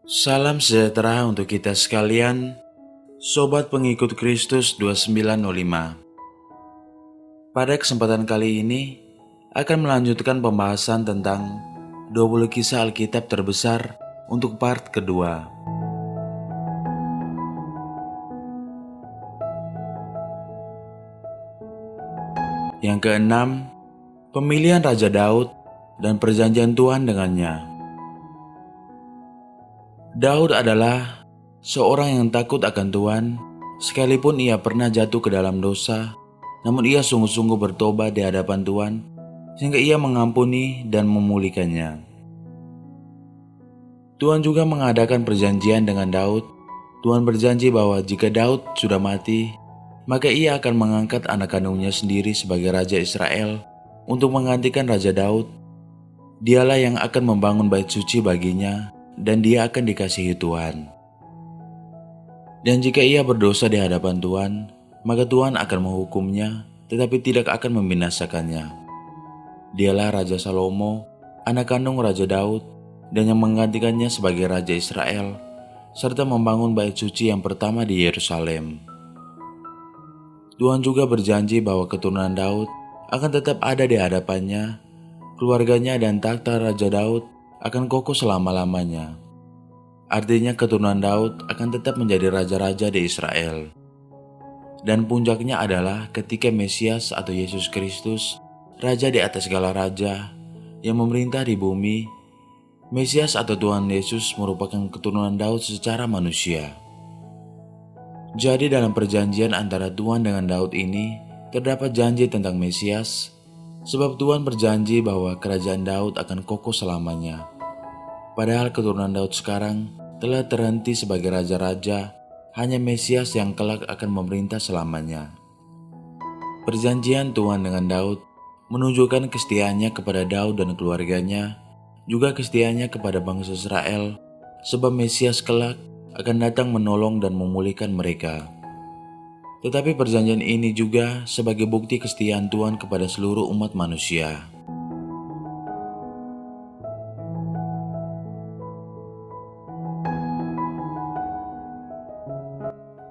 Salam sejahtera untuk kita sekalian, Sobat Pengikut Kristus 2905. Pada kesempatan kali ini, akan melanjutkan pembahasan tentang 20 kisah Alkitab terbesar untuk part kedua. Yang keenam, pemilihan Raja Daud dan perjanjian Tuhan dengannya. Daud adalah seorang yang takut akan Tuhan, sekalipun ia pernah jatuh ke dalam dosa, namun ia sungguh-sungguh bertobat di hadapan Tuhan, sehingga ia mengampuni dan memulihkannya. Tuhan juga mengadakan perjanjian dengan Daud. Tuhan berjanji bahwa jika Daud sudah mati, maka ia akan mengangkat anak kandungnya sendiri sebagai Raja Israel untuk menggantikan Raja Daud. Dialah yang akan membangun bait suci baginya, dan dia akan dikasihi Tuhan. Dan jika ia berdosa di hadapan Tuhan, maka Tuhan akan menghukumnya, tetapi tidak akan membinasakannya. Dialah Raja Salomo, anak kandung Raja Daud, dan yang menggantikannya sebagai Raja Israel, serta membangun bait suci yang pertama di Yerusalem. Tuhan juga berjanji bahwa keturunan Daud akan tetap ada di hadapannya, keluarganya dan takhta Raja Daud akan kokoh selama-lamanya. Artinya keturunan Daud akan tetap menjadi raja-raja di Israel. Dan puncaknya adalah ketika Mesias atau Yesus Kristus, Raja di atas segala raja, yang memerintah di bumi. Mesias atau Tuhan Yesus merupakan keturunan Daud secara manusia. Jadi dalam perjanjian antara Tuhan dengan Daud ini, terdapat janji tentang Mesias, sebab Tuhan berjanji bahwa kerajaan Daud akan kokoh selamanya. Padahal keturunan Daud sekarang telah terhenti sebagai raja-raja, hanya Mesias yang kelak akan memerintah selamanya. Perjanjian Tuhan dengan Daud menunjukkan kesetiaannya kepada Daud dan keluarganya, juga kesetiaannya kepada bangsa Israel, sebab Mesias kelak akan datang menolong dan memulihkan mereka. Tetapi perjanjian ini juga sebagai bukti kesetiaan Tuhan kepada seluruh umat manusia.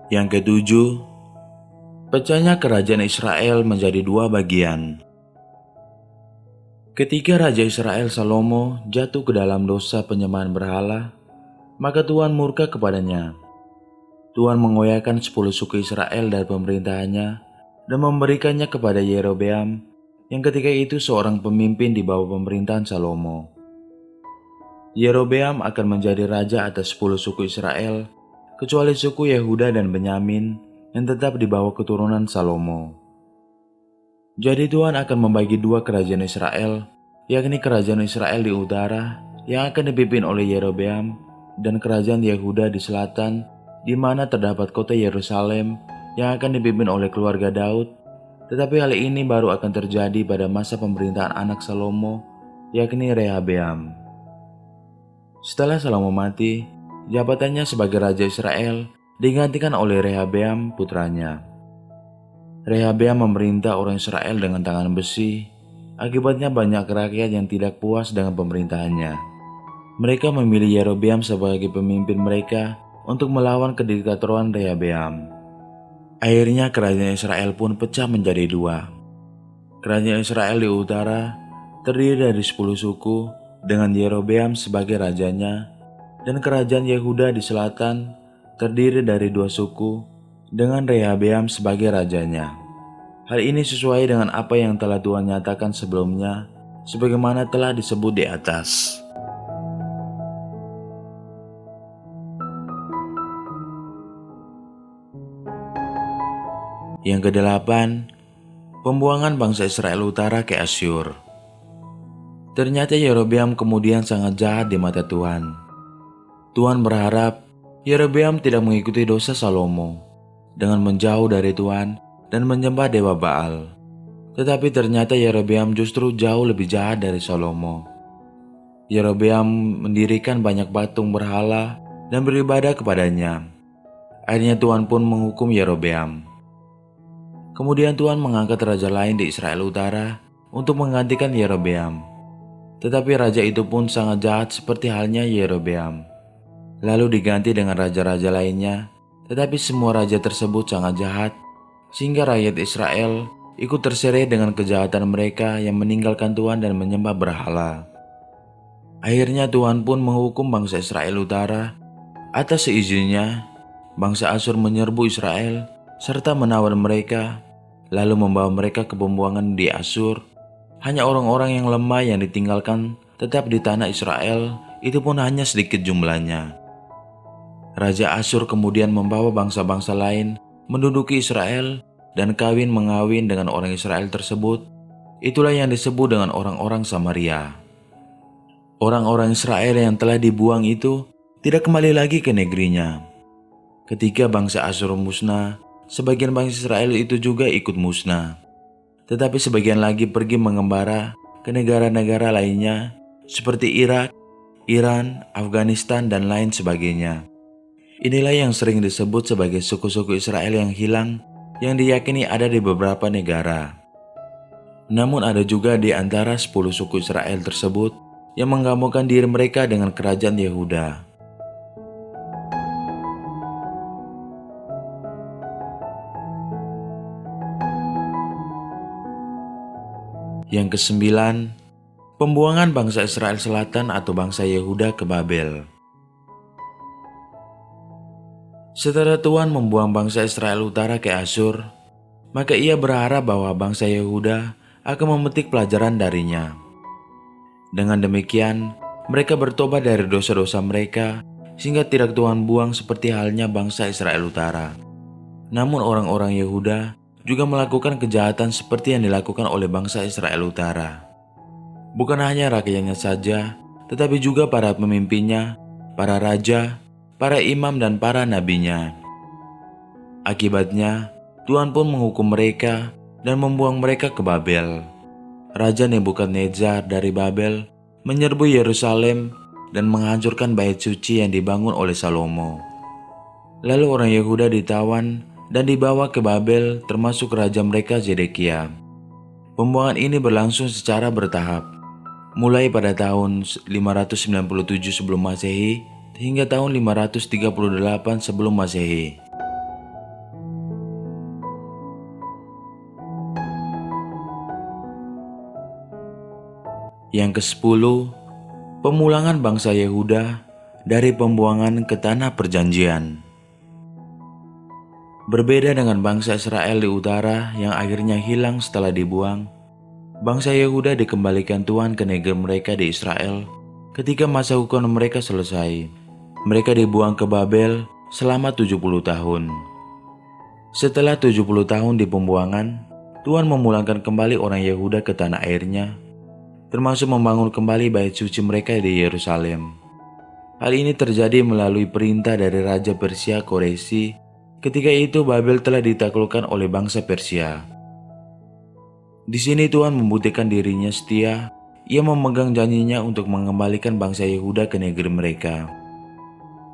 Yang ketujuh, pecahnya kerajaan Israel menjadi dua bagian. Ketika Raja Israel Salomo jatuh ke dalam dosa penyembahan berhala, maka Tuhan murka kepadanya. Tuhan mengoyakkan 10 suku Israel dari pemerintahannya dan memberikannya kepada Yerobeam, yang ketika itu seorang pemimpin di bawah pemerintahan Salomo. Yerobeam akan menjadi raja atas 10 suku Israel, kecuali suku Yehuda dan Benyamin yang tetap di bawah keturunan Salomo. Jadi Tuhan akan membagi dua kerajaan Israel, yakni kerajaan Israel di utara yang akan dipimpin oleh Yerobeam, dan kerajaan Yehuda di selatan, di mana terdapat kota Yerusalem yang akan dipimpin oleh keluarga Daud. Tetapi hal ini baru akan terjadi pada masa pemerintahan anak Salomo, yakni Rehabeam. Setelah Salomo mati, jabatannya sebagai Raja Israel digantikan oleh Rehabeam putranya. Rehabeam memerintah orang Israel dengan tangan besi. Akibatnya banyak rakyat yang tidak puas dengan pemerintahannya. Mereka memilih Yerobeam sebagai pemimpin mereka untuk melawan kediktatoran Rehabeam. Akhirnya kerajaan Israel pun pecah menjadi dua. Kerajaan Israel di utara terdiri dari 10 suku dengan Yerobeam sebagai rajanya, dan kerajaan Yehuda di selatan terdiri dari 2 suku dengan Rehabeam sebagai rajanya. Hal ini sesuai dengan apa yang telah Tuhan nyatakan sebelumnya, sebagaimana telah disebut di atas. Yang kedelapan, pembuangan bangsa Israel utara ke Asyur. Ternyata Yerobeam kemudian sangat jahat di mata Tuhan. Tuhan berharap Yerobeam tidak mengikuti dosa Salomo dengan menjauh dari Tuhan dan menyembah dewa Baal. Tetapi ternyata Yerobeam justru jauh lebih jahat dari Salomo. Yerobeam mendirikan banyak patung berhala dan beribadah kepadanya. Akhirnya Tuhan pun menghukum Yerobeam. Kemudian Tuhan mengangkat raja lain di Israel utara untuk menggantikan Yerobeam. Tetapi raja itu pun sangat jahat seperti halnya Yerobeam. lalu diganti dengan raja-raja lainnya. Tetapi semua raja tersebut sangat jahat, sehingga rakyat Israel ikut terseret dengan kejahatan mereka yang meninggalkan Tuhan dan menyembah berhala. Akhirnya Tuhan pun menghukum bangsa Israel Utara. Atas seizinnya, bangsa Asyur menyerbu Israel serta menawan mereka, lalu membawa mereka ke pembuangan di Asyur. Hanya orang-orang yang lemah yang ditinggalkan tetap di tanah Israel, itu pun hanya sedikit jumlahnya. Raja Asyur kemudian membawa bangsa-bangsa lain menduduki Israel dan kawin-mengawin dengan orang Israel tersebut. Itulah yang disebut dengan orang-orang Samaria. Orang-orang Israel yang telah dibuang itu tidak kembali lagi ke negerinya. Ketika bangsa Asyur musnah, sebagian bangsa Israel itu juga ikut musnah. Tetapi sebagian lagi pergi mengembara ke negara-negara lainnya seperti Irak, Iran, Afghanistan, dan lain sebagainya. Inilah yang sering disebut sebagai suku-suku Israel yang hilang, yang diyakini ada di beberapa negara. Namun ada juga di antara 10 suku Israel tersebut yang menggabungkan diri mereka dengan kerajaan Yehuda. Yang kesembilan, pembuangan bangsa Israel Selatan atau bangsa Yehuda ke Babel. Setelah Tuhan membuang bangsa Israel Utara ke Asyur, maka ia berharap bahwa bangsa Yehuda akan memetik pelajaran darinya. Dengan demikian, mereka bertobat dari dosa-dosa mereka sehingga tidak Tuhan buang seperti halnya bangsa Israel Utara. Namun orang-orang Yehuda juga melakukan kejahatan seperti yang dilakukan oleh bangsa Israel Utara. Bukan hanya rakyatnya saja, tetapi juga para pemimpinnya, para raja, para imam, dan para nabinya. Akibatnya, Tuhan pun menghukum mereka dan membuang mereka ke Babel. Raja Nebukadnezar dari Babel menyerbu Yerusalem dan menghancurkan bait suci yang dibangun oleh Salomo. Lalu orang Yehuda ditawan dan dibawa ke Babel, termasuk raja mereka Zedekia. Pembuangan ini berlangsung secara bertahap, mulai pada tahun 597 sebelum Masehi hingga tahun 538 sebelum Masehi. Yang ke-10, pemulangan bangsa Yehuda dari pembuangan ke tanah perjanjian. Berbeda dengan bangsa Israel di utara yang akhirnya hilang setelah dibuang, bangsa Yehuda dikembalikan Tuhan ke negeri mereka di Israel ketika masa hukuman mereka selesai. Mereka dibuang ke Babel selama 70 tahun. Setelah 70 tahun di pembuangan, Tuhan memulangkan kembali orang Yehuda ke tanah airnya, termasuk membangun kembali bait suci mereka di Yerusalem. Hal ini terjadi melalui perintah dari Raja Persia Koresi. Ketika itu Babel telah ditaklukkan oleh bangsa Persia. Di sini Tuhan membuktikan dirinya setia. Ia memegang janjinya untuk mengembalikan bangsa Yehuda ke negeri mereka.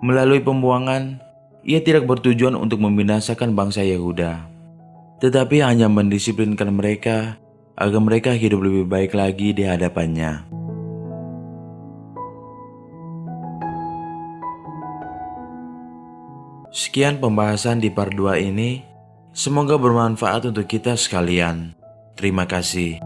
Melalui pembuangan, ia tidak bertujuan untuk membinasakan bangsa Yehuda, tetapi hanya mendisiplinkan mereka agar mereka hidup lebih baik lagi di hadapannya. Sekian pembahasan di part 2 ini. Semoga bermanfaat untuk kita sekalian. Terima kasih.